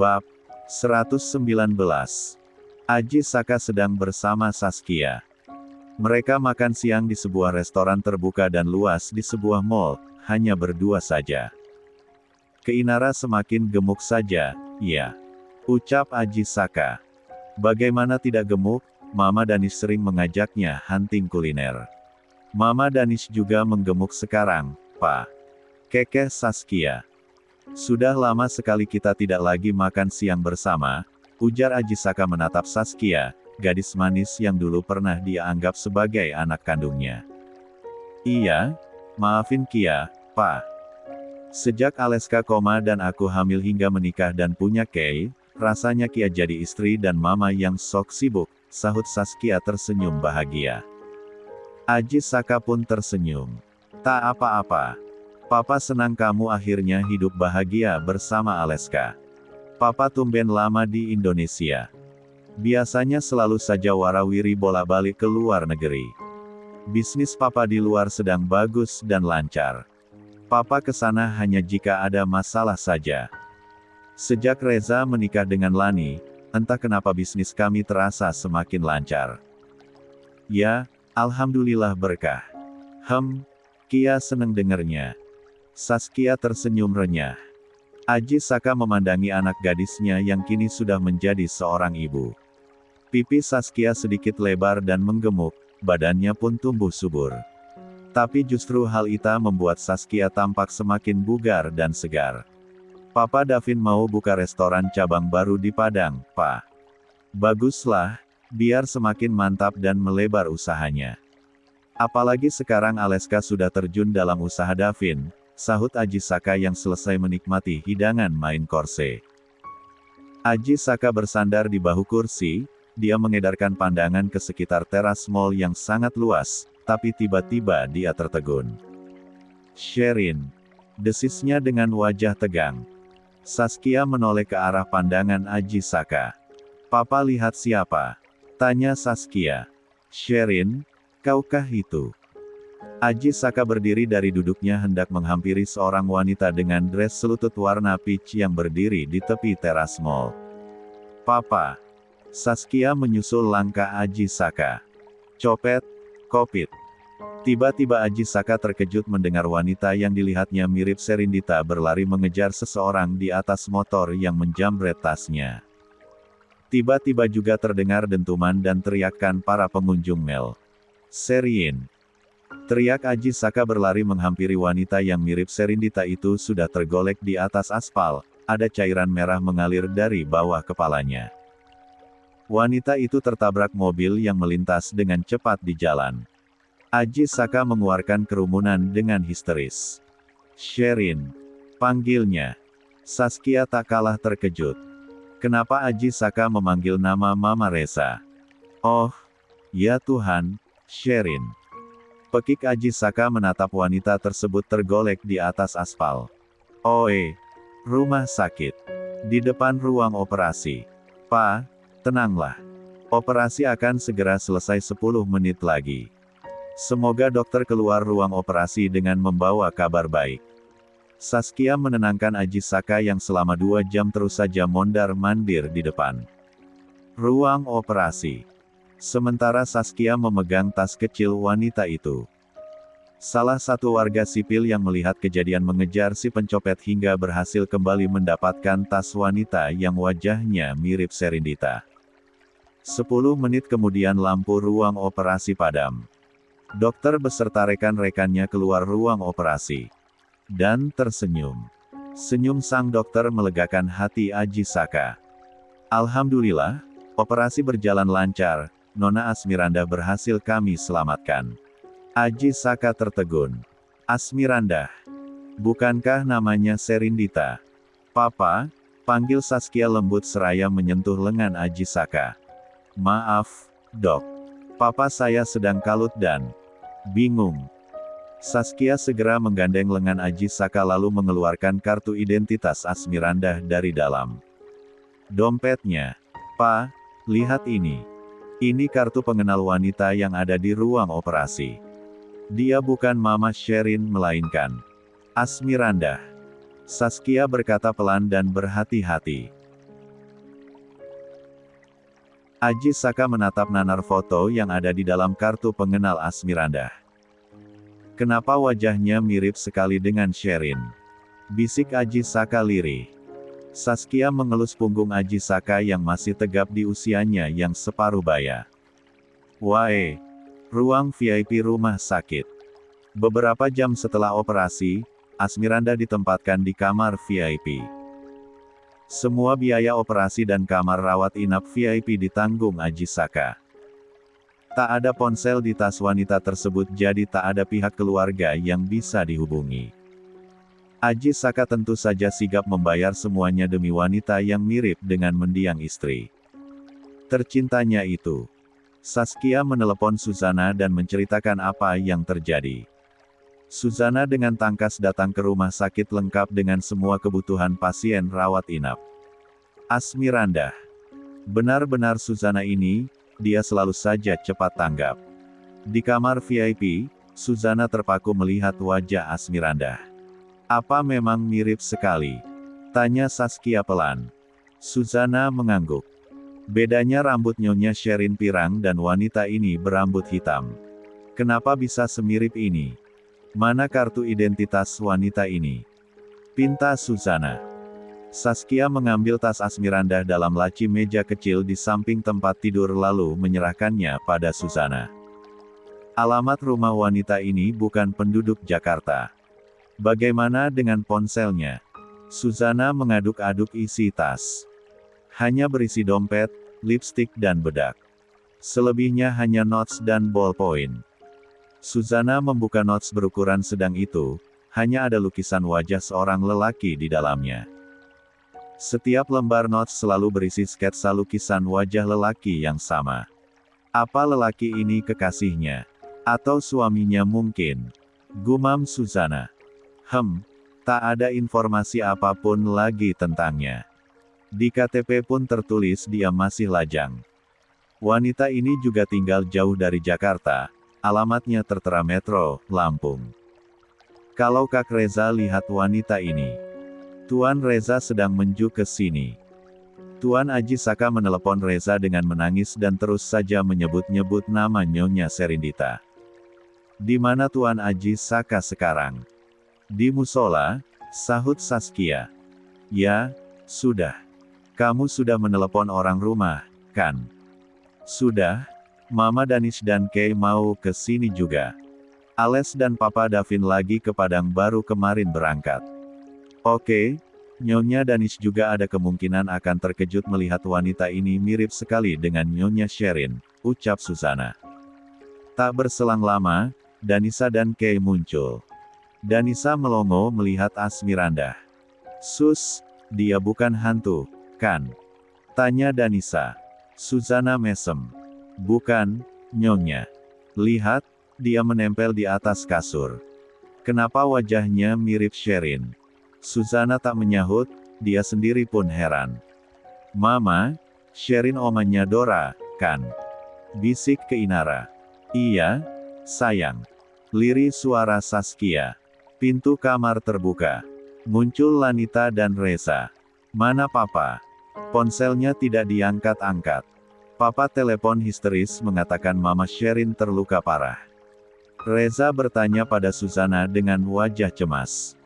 Bab 119. Aji Saka sedang bersama Saskia. Mereka makan siang di sebuah restoran terbuka dan luas di sebuah mall, hanya berdua saja. Keinara semakin gemuk saja, ya. Ucap Aji Saka. Bagaimana tidak gemuk, Mama Danish sering mengajaknya hunting kuliner. Mama Danish juga menggemuk sekarang, Pak. Kekeh Saskia. Sudah lama sekali kita tidak lagi makan siang bersama, ujar Aji Saka menatap Saskia, gadis manis yang dulu pernah dia anggap sebagai anak kandungnya. Iya, maafin Kia, Pak. Sejak Aleska koma dan aku hamil hingga menikah dan punya Kei, rasanya Kia jadi istri dan mama yang sok sibuk, sahut Saskia tersenyum bahagia. Aji Saka pun tersenyum. Tak apa-apa. Papa senang kamu akhirnya hidup bahagia bersama Aleska. Papa tumben lama di Indonesia. Biasanya selalu saja warawiri bolak-balik ke luar negeri. Bisnis Papa di luar sedang bagus dan lancar. Papa kesana hanya jika ada masalah saja. Sejak Reza menikah dengan Lani, entah kenapa bisnis kami terasa semakin lancar. Ya, alhamdulillah berkah. Kia seneng dengernya. Saskia tersenyum renyah. Aji Saka memandangi anak gadisnya yang kini sudah menjadi seorang ibu. Pipi Saskia sedikit lebar dan menggemuk, badannya pun tumbuh subur. Tapi justru hal itu membuat Saskia tampak semakin bugar dan segar. Papa Davin mau buka restoran cabang baru di Padang, Pak. Baguslah, biar semakin mantap dan melebar usahanya. Apalagi sekarang Aleska sudah terjun dalam usaha Davin, sahut Aji Saka yang selesai menikmati hidangan main korse. Aji Saka bersandar di bahu kursi, dia mengedarkan pandangan ke sekitar teras mall yang sangat luas, tapi tiba-tiba dia tertegun. Sherin, desisnya dengan wajah tegang. Saskia menoleh ke arah pandangan Aji Saka. Papa lihat siapa? Tanya Saskia. Sherin, kaukah itu? Aji Saka berdiri dari duduknya hendak menghampiri seorang wanita dengan dress selutut warna peach yang berdiri di tepi teras mall. Papa. Saskia menyusul langkah Aji Saka. Copet, kopit. Tiba-tiba Aji Saka terkejut mendengar wanita yang dilihatnya mirip Serindita berlari mengejar seseorang di atas motor yang menjamret tasnya. Tiba-tiba juga terdengar dentuman dan teriakan para pengunjung mall. Serin. Teriak Aji Saka berlari menghampiri wanita yang mirip Serindita itu sudah tergolek di atas aspal, ada cairan merah mengalir dari bawah kepalanya. Wanita itu tertabrak mobil yang melintas dengan cepat di jalan. Aji Saka mengeluarkan kerumunan dengan histeris. Sherin. Panggilnya. Saskia tak kalah terkejut. Kenapa Aji Saka memanggil nama Mama Reza? Oh, ya Tuhan, Sherin. Pekik Aji Saka menatap wanita tersebut tergolek di atas aspal. Rumah sakit. Di depan ruang operasi. Pa, tenanglah. Operasi akan segera selesai 10 menit lagi. Semoga dokter keluar ruang operasi dengan membawa kabar baik. Saskia menenangkan Aji Saka yang selama 2 jam terus saja mondar-mandir di depan ruang operasi. Sementara Saskia memegang tas kecil wanita itu. Salah satu warga sipil yang melihat kejadian mengejar si pencopet hingga berhasil kembali mendapatkan tas wanita yang wajahnya mirip Serindita. 10 menit kemudian lampu ruang operasi padam. Dokter beserta rekan-rekannya keluar ruang operasi. Dan tersenyum. Senyum sang dokter melegakan hati Aji Saka. Alhamdulillah, operasi berjalan lancar. Nona Asmiranda berhasil kami selamatkan. Aji Saka tertegun. Asmiranda. Bukankah namanya Serindita? Papa, panggil Saskia lembut seraya menyentuh lengan Aji Saka. Maaf, dok. Papa saya sedang kalut dan bingung. Saskia segera menggandeng lengan Aji Saka lalu mengeluarkan kartu identitas Asmiranda dari dalam dompetnya. Pa, lihat ini. Ini kartu pengenal wanita yang ada di ruang operasi. Dia bukan Mama Sherin melainkan Asmiranda. Saskia berkata pelan dan berhati-hati. Aji Saka menatap nanar foto yang ada di dalam kartu pengenal Asmirandah. Kenapa wajahnya mirip sekali dengan Sherin? Bisik Aji Saka lirih. Saskia mengelus punggung Aji Saka yang masih tegap di usianya yang separuh baya. Wae. Ruang VIP rumah sakit. Beberapa jam setelah operasi, Asmirandah ditempatkan di kamar VIP. Semua biaya operasi dan kamar rawat inap VIP ditanggung Aji Saka. Tak ada ponsel di tas wanita tersebut, jadi tak ada pihak keluarga yang bisa dihubungi. Aji Saka tentu saja sigap membayar semuanya demi wanita yang mirip dengan mendiang istri tercintanya itu. Saskia menelepon Suzana dan menceritakan apa yang terjadi. Suzana dengan tangkas datang ke rumah sakit lengkap dengan semua kebutuhan pasien rawat inap. Asmirandah. Benar-benar Suzana ini, dia selalu saja cepat tanggap. Di kamar VIP, Suzana terpaku melihat wajah Asmirandah. Apa memang mirip sekali? Tanya Saskia pelan. Suzana mengangguk. Bedanya rambut Nyonya Sherin pirang dan wanita ini berambut hitam. Kenapa bisa semirip ini? Mana kartu identitas wanita ini? Pinta Suzana. Saskia mengambil tas Asmirandah dalam laci meja kecil di samping tempat tidur lalu menyerahkannya pada Suzana. Alamat rumah wanita ini bukan penduduk Jakarta. Bagaimana dengan ponselnya? Suzana mengaduk-aduk isi tas. Hanya berisi dompet, lipstik dan bedak. Selebihnya hanya notes dan ballpoint. Suzana membuka notes berukuran sedang itu, hanya ada lukisan wajah seorang lelaki di dalamnya. Setiap lembar notes selalu berisi sketsa lukisan wajah lelaki yang sama. Apa lelaki ini kekasihnya? Atau suaminya mungkin? Gumam Suzana. Tak ada informasi apapun lagi tentangnya. Di KTP pun tertulis dia masih lajang. Wanita ini juga tinggal jauh dari Jakarta. Alamatnya tertera Metro, Lampung. Kalau Kak Reza lihat wanita ini. Tuan Reza sedang menuju ke sini. Tuan Aji Saka menelepon Reza dengan menangis dan terus saja menyebut-nyebut nama Nyonya Serindita. Di mana Tuan Aji Saka sekarang? Di musola, sahut Saskia. Ya, sudah. Kamu sudah menelepon orang rumah, kan? Sudah. Mama Danish dan Kay mau ke sini juga. Ales dan Papa Davin lagi ke Padang baru kemarin berangkat. Oke, Nyonya Danish juga ada kemungkinan akan terkejut melihat wanita ini mirip sekali dengan Nyonya Sherin, ucap Suzana. Tak berselang lama, Danisa dan Kay muncul. Danisa melongo melihat Asmirandah. Sus, dia bukan hantu, kan? Tanya Danisa. Suzana mesem. Bukan, Nyonya. Lihat, dia menempel di atas kasur. Kenapa wajahnya mirip Sherin? Suzana tak menyahut, dia sendiri pun heran. Mama, Sherin omannya Dora, kan? Bisik ke Inara. Iya, sayang. Lirih suara Saskia. Pintu kamar terbuka. Muncul Lanita dan Reza. Mana Papa? Ponselnya tidak diangkat-angkat. Papa telepon histeris mengatakan Mama Sherin terluka parah. Reza bertanya pada Suzana dengan wajah cemas.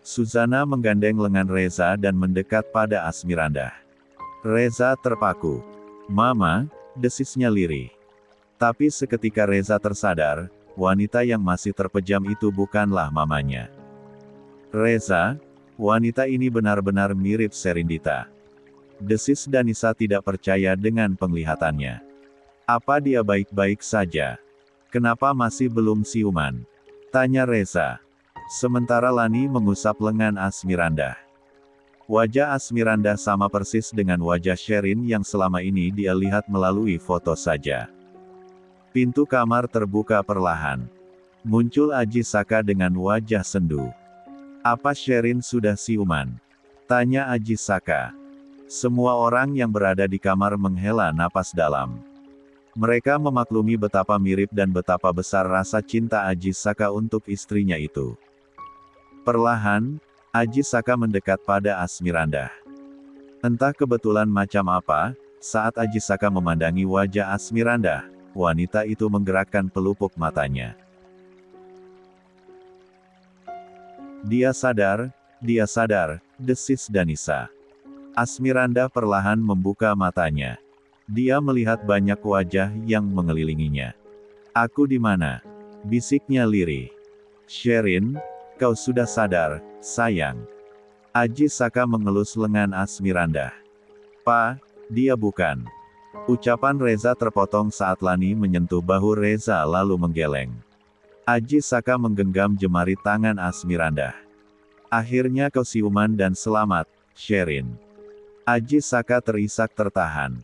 Suzana menggandeng lengan Reza dan mendekat pada Asmirandah. Reza terpaku. Mama, desisnya lirih. Tapi seketika Reza tersadar, wanita yang masih terpejam itu bukanlah mamanya. Reza, wanita ini benar-benar mirip Serindita. Desis Danisa tidak percaya dengan penglihatannya. Apa dia baik-baik saja? Kenapa masih belum siuman? Tanya Reza. Sementara Lani mengusap lengan Asmirandah. Wajah Asmirandah sama persis dengan wajah Sherin yang selama ini dia lihat melalui foto saja. Pintu kamar terbuka perlahan. Muncul Aji Saka dengan wajah sendu. Apa Sherin sudah siuman? Tanya Aji Saka. Semua orang yang berada di kamar menghela napas dalam. Mereka memaklumi betapa mirip dan betapa besar rasa cinta Aji Saka untuk istrinya itu. Perlahan, Aji Saka mendekat pada Asmirandah. Entah kebetulan macam apa, Saat Ajisaka memandangi wajah Asmirandah, wanita itu menggerakkan pelupuk matanya. Dia sadar, desis Danisa. Asmirandah perlahan membuka matanya. Dia melihat banyak wajah yang mengelilinginya. Aku di mana? Bisiknya lirih. Sherin, kau sudah sadar, sayang. Ajisaka mengelus lengan Asmirandah. Pa, dia bukan. Ucapan Reza terpotong saat Lani menyentuh bahu Reza lalu menggeleng. Ajisaka menggenggam jemari tangan Asmirandah. Akhirnya kau siuman dan selamat, Sherin. Ajisaka terisak tertahan.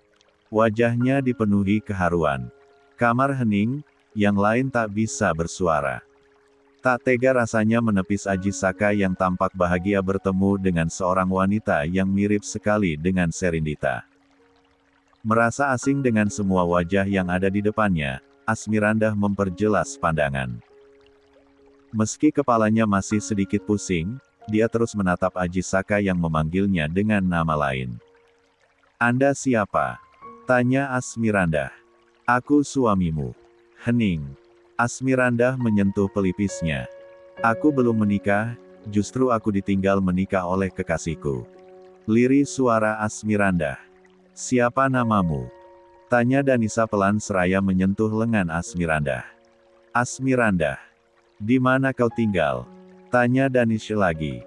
Wajahnya dipenuhi keharuan. Kamar hening, yang lain tak bisa bersuara. Tak tega rasanya menepis Ajisaka yang tampak bahagia bertemu dengan seorang wanita yang mirip sekali dengan Serindita. Merasa asing dengan semua wajah yang ada di depannya, Asmirandah memperjelas pandangan. Meski kepalanya masih sedikit pusing, dia terus menatap Ajisaka yang memanggilnya dengan nama lain. Anda siapa? Tanya Asmirandah. Aku suamimu. Hening. Asmirandah menyentuh pelipisnya. Aku belum menikah, justru aku ditinggal menikah oleh kekasihku. Lirih suara Asmirandah. Siapa namamu? Tanya Danisa pelan seraya menyentuh lengan Asmirandah. Asmirandah. Di mana kau tinggal? Tanya Danisha lagi.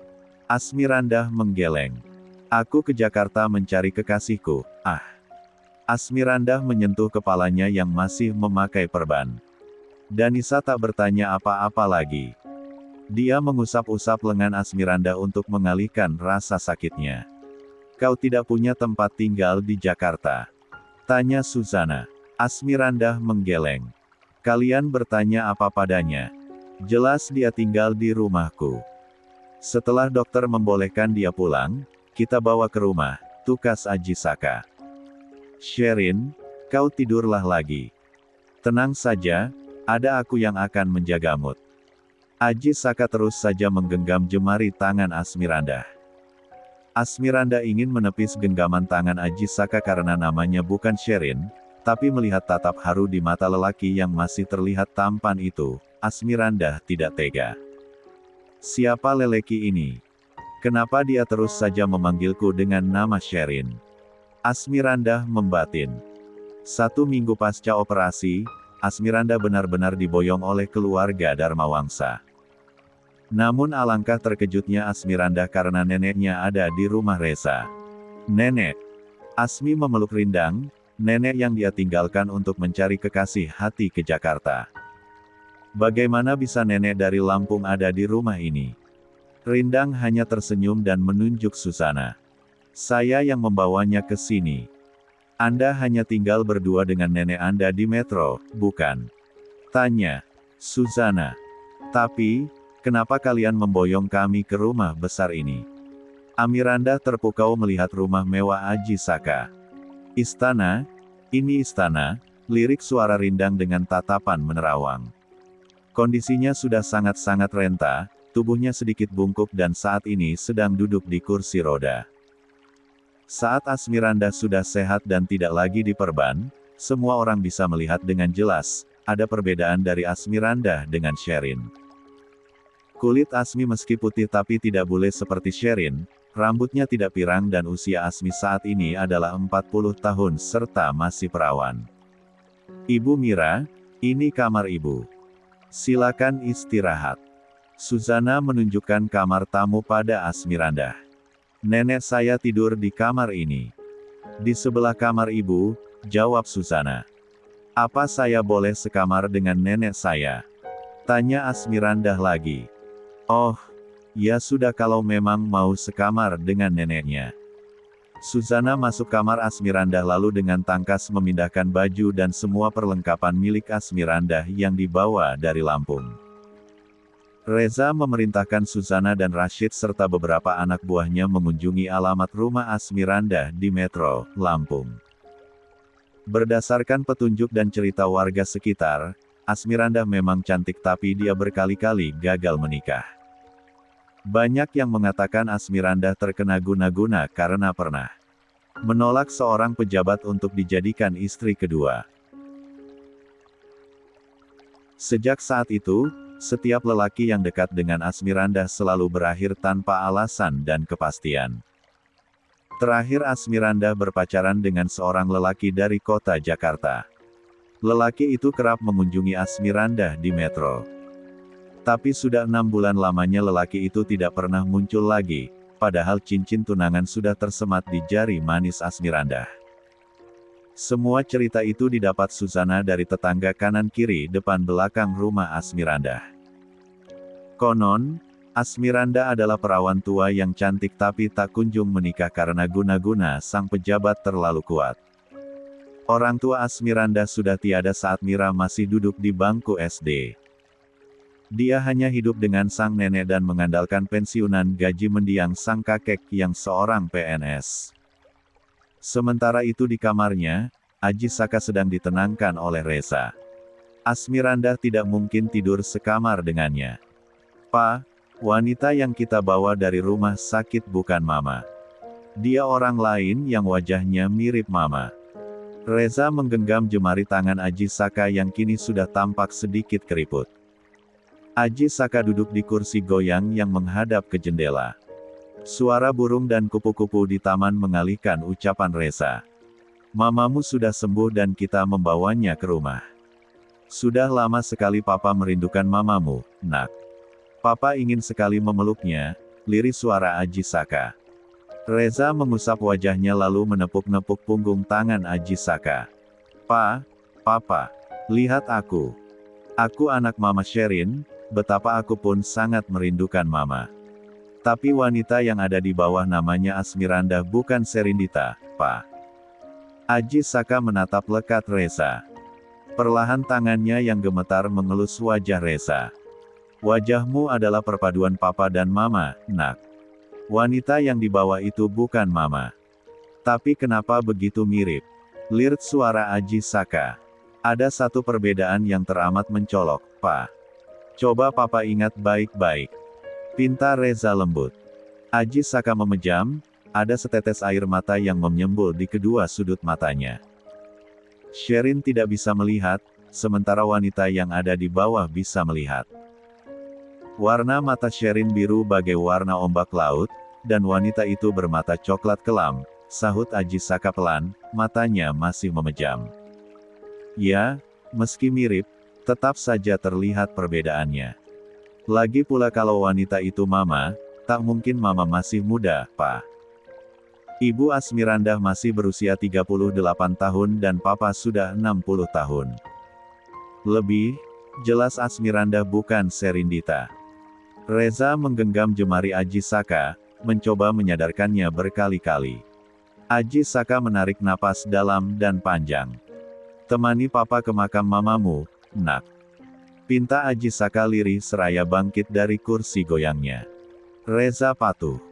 Asmirandah menggeleng. Aku ke Jakarta mencari kekasihku, Asmirandah menyentuh kepalanya yang masih memakai perban. Danisa tak bertanya apa-apa lagi. Dia mengusap-usap lengan Asmirandah untuk mengalihkan rasa sakitnya. Kau tidak punya tempat tinggal di Jakarta? Tanya Suzana. Asmirandah menggeleng. Kalian bertanya apa padanya? Jelas dia tinggal di rumahku. Setelah dokter membolehkan dia pulang, kita bawa ke rumah, tukas Ajisaka. Sherin, kau tidurlah lagi. Tenang saja, ada aku yang akan menjagamu. Ajisaka terus saja menggenggam jemari tangan Asmirandah. Asmirandah ingin menepis genggaman tangan Ajisaka karena namanya bukan Sherin, tapi melihat tatap haru di mata lelaki yang masih terlihat tampan itu, Asmirandah tidak tega. Siapa lelaki ini? Kenapa dia terus saja memanggilku dengan nama Sherin? Asmirandah membatin. 1 minggu pasca operasi, Asmirandah benar-benar diboyong oleh keluarga Dharmawangsa. Namun alangkah terkejutnya Asmirandah karena neneknya ada di rumah Reza. Nenek. Asmi memeluk Rindang, nenek yang dia tinggalkan untuk mencari kekasih hati ke Jakarta. Bagaimana bisa nenek dari Lampung ada di rumah ini? Rindang hanya tersenyum dan menunjuk Susana. Saya yang membawanya ke sini. Anda hanya tinggal berdua dengan nenek Anda di metro, bukan? Tanya Susana. Tapi, kenapa kalian memboyong kami ke rumah besar ini? Amiranda terpukau melihat rumah mewah Ajisaka. Istana? Ini istana, lirik suara Rindang dengan tatapan menerawang. Kondisinya sudah sangat-sangat renta, tubuhnya sedikit bungkuk dan saat ini sedang duduk di kursi roda. Saat Asmirandah sudah sehat dan tidak lagi diperban, semua orang bisa melihat dengan jelas, ada perbedaan dari Asmirandah dengan Sherin. Kulit Asmi meski putih tapi tidak bule seperti Sherin, rambutnya tidak pirang dan usia Asmi saat ini adalah 40 tahun serta masih perawan. Ibu Mira, ini kamar ibu. Silakan istirahat. Suzana menunjukkan kamar tamu pada Asmirandah. Nenek saya tidur di kamar ini. Di sebelah kamar ibu, jawab Suzana. Apa saya boleh sekamar dengan nenek saya? Tanya Asmirandah lagi. Oh, ya sudah kalau memang mau sekamar dengan neneknya. Suzana masuk kamar Asmirandah lalu dengan tangkas memindahkan baju dan semua perlengkapan milik Asmirandah yang dibawa dari Lampung. Reza memerintahkan Suzana dan Rashid serta beberapa anak buahnya mengunjungi alamat rumah Asmirandah di Metro, Lampung. Berdasarkan petunjuk dan cerita warga sekitar, Asmirandah memang cantik tapi dia berkali-kali gagal menikah. Banyak yang mengatakan Asmirandah terkena guna-guna karena pernah menolak seorang pejabat untuk dijadikan istri kedua. Sejak saat itu, setiap lelaki yang dekat dengan Asmirandah selalu berakhir tanpa alasan dan kepastian. Terakhir Asmirandah berpacaran dengan seorang lelaki dari kota Jakarta. Lelaki itu kerap mengunjungi Asmirandah di metro. Tapi sudah 6 bulan lamanya lelaki itu tidak pernah muncul lagi, padahal cincin tunangan sudah tersemat di jari manis Asmirandah. Semua cerita itu didapat Suzana dari tetangga kanan kiri depan belakang rumah Asmirandah. Konon, Asmirandah adalah perawan tua yang cantik tapi tak kunjung menikah karena guna-guna sang pejabat terlalu kuat. Orang tua Asmirandah sudah tiada saat Mira masih duduk di bangku SD. Dia hanya hidup dengan sang nenek dan mengandalkan pensiunan gaji mendiang sang kakek yang seorang PNS. Sementara itu di kamarnya, Aji Saka sedang ditenangkan oleh Reza. Asmirandah tidak mungkin tidur sekamar dengannya. "Pa, wanita yang kita bawa dari rumah sakit bukan Mama. Dia orang lain yang wajahnya mirip Mama." Reza menggenggam jemari tangan Aji Saka yang kini sudah tampak sedikit keriput. Aji Saka duduk di kursi goyang yang menghadap ke jendela. Suara burung dan kupu-kupu di taman mengalihkan ucapan Reza. "Mamamu sudah sembuh dan kita membawanya ke rumah. Sudah lama sekali Papa merindukan mamamu, Nak. Papa ingin sekali memeluknya," lirik suara Aji Saka. Reza mengusap wajahnya lalu menepuk-nepuk punggung tangan Aji Saka. Papa, lihat aku. Aku anak Mama Sherin, betapa aku pun sangat merindukan Mama. Tapi wanita yang ada di bawah namanya Asmirandah bukan Serindita, Pa." Aji Saka menatap lekat Reza. Perlahan tangannya yang gemetar mengelus wajah Reza. "Wajahmu adalah perpaduan Papa dan Mama, Nak. Wanita yang di bawah itu bukan Mama. Tapi kenapa begitu mirip?" lirik suara Aji Saka. "Ada satu perbedaan yang teramat mencolok, Pa. Coba Papa ingat baik-baik," pinta Reza lembut. Aji Saka memejam, ada setetes air mata yang menyembul di kedua sudut matanya. Sherin tidak bisa melihat, sementara wanita yang ada di bawah bisa melihat. Warna mata Sherin biru bagai warna ombak laut, dan wanita itu bermata coklat kelam, sahut Aji Saka pelan, matanya masih memejam. "Ya, meski mirip, tetap saja terlihat perbedaannya. Lagi pula kalau wanita itu Mama, tak mungkin Mama masih muda, Pa. Ibu Asmirandah masih berusia 38 tahun dan Papa sudah 60 tahun. Lebih jelas Asmirandah bukan Serindita." Reza menggenggam jemari Aji Saka, mencoba menyadarkannya berkali-kali. Aji Saka menarik napas dalam dan panjang. "Temani Papa ke makam mamamu, Nak," pinta Aji Saka lirih seraya bangkit dari kursi goyangnya. Reza patuh.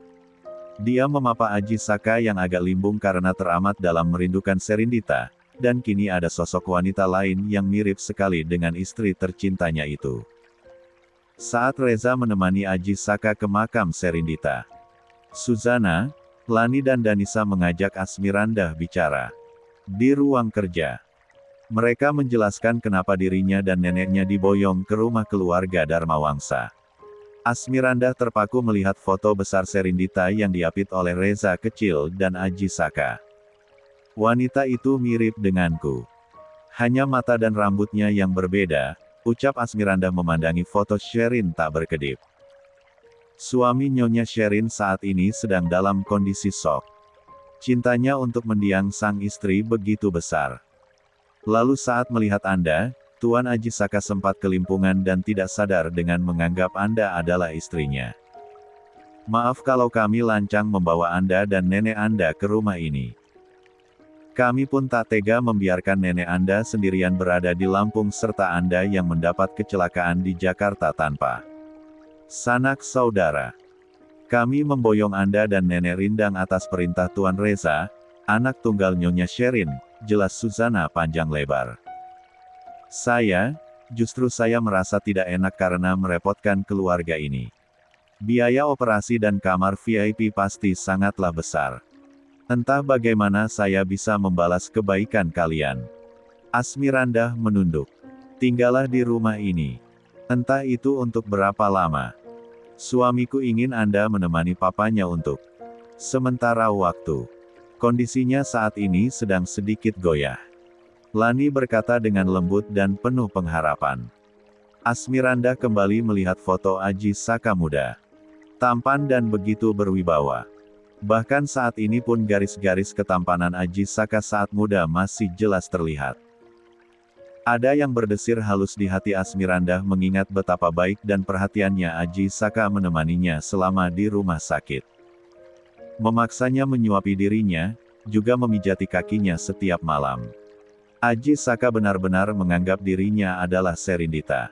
Dia memapa Aji Saka yang agak limbung karena teramat dalam merindukan Serindita, dan kini ada sosok wanita lain yang mirip sekali dengan istri tercintanya itu. Saat Reza menemani Aji Saka ke makam Serindita, Suzana, Lani dan Danisa mengajak Asmirandah bicara. Di ruang kerja, mereka menjelaskan kenapa dirinya dan neneknya diboyong ke rumah keluarga Dharmawangsa. Asmirandah terpaku melihat foto besar Serindita yang diapit oleh Reza kecil dan Aji Saka. "Wanita itu mirip denganku. Hanya mata dan rambutnya yang berbeda," ucap Asmirandah memandangi foto Sherin tak berkedip. Suami Nyonya Sherin saat ini sedang dalam kondisi shock. Cintanya untuk mendiang sang istri begitu besar. Lalu saat melihat Anda, Tuan Aji Saka sempat kelimpungan dan tidak sadar dengan menganggap Anda adalah istrinya. "Maaf kalau kami lancang membawa Anda dan nenek Anda ke rumah ini. Kami pun tak tega membiarkan nenek Anda sendirian berada di Lampung serta Anda yang mendapat kecelakaan di Jakarta tanpa sanak saudara. Kami memboyong Anda dan nenek Rindang atas perintah Tuan Reza, anak tunggal Nyonya Sherin," jelas Suzana panjang lebar. Justru saya merasa tidak enak karena merepotkan keluarga ini. Biaya operasi dan kamar VIP pasti sangatlah besar. Entah bagaimana saya bisa membalas kebaikan kalian. Asmirandah menunduk. Tinggallah di rumah ini. Entah itu untuk berapa lama. Suamiku ingin Anda menemani papanya untuk sementara waktu. Kondisinya saat ini sedang sedikit goyah. Lani berkata dengan lembut dan penuh pengharapan. Asmirandah kembali melihat foto Aji Saka muda. Tampan dan begitu berwibawa. Bahkan saat ini pun garis-garis ketampanan Aji Saka saat muda masih jelas terlihat. Ada yang berdesir halus di hati Asmirandah mengingat betapa baik dan perhatiannya Aji Saka menemaninya selama di rumah sakit. Memaksanya menyuapi dirinya, juga memijati kakinya setiap malam. Aji Saka benar-benar menganggap dirinya adalah Serindita.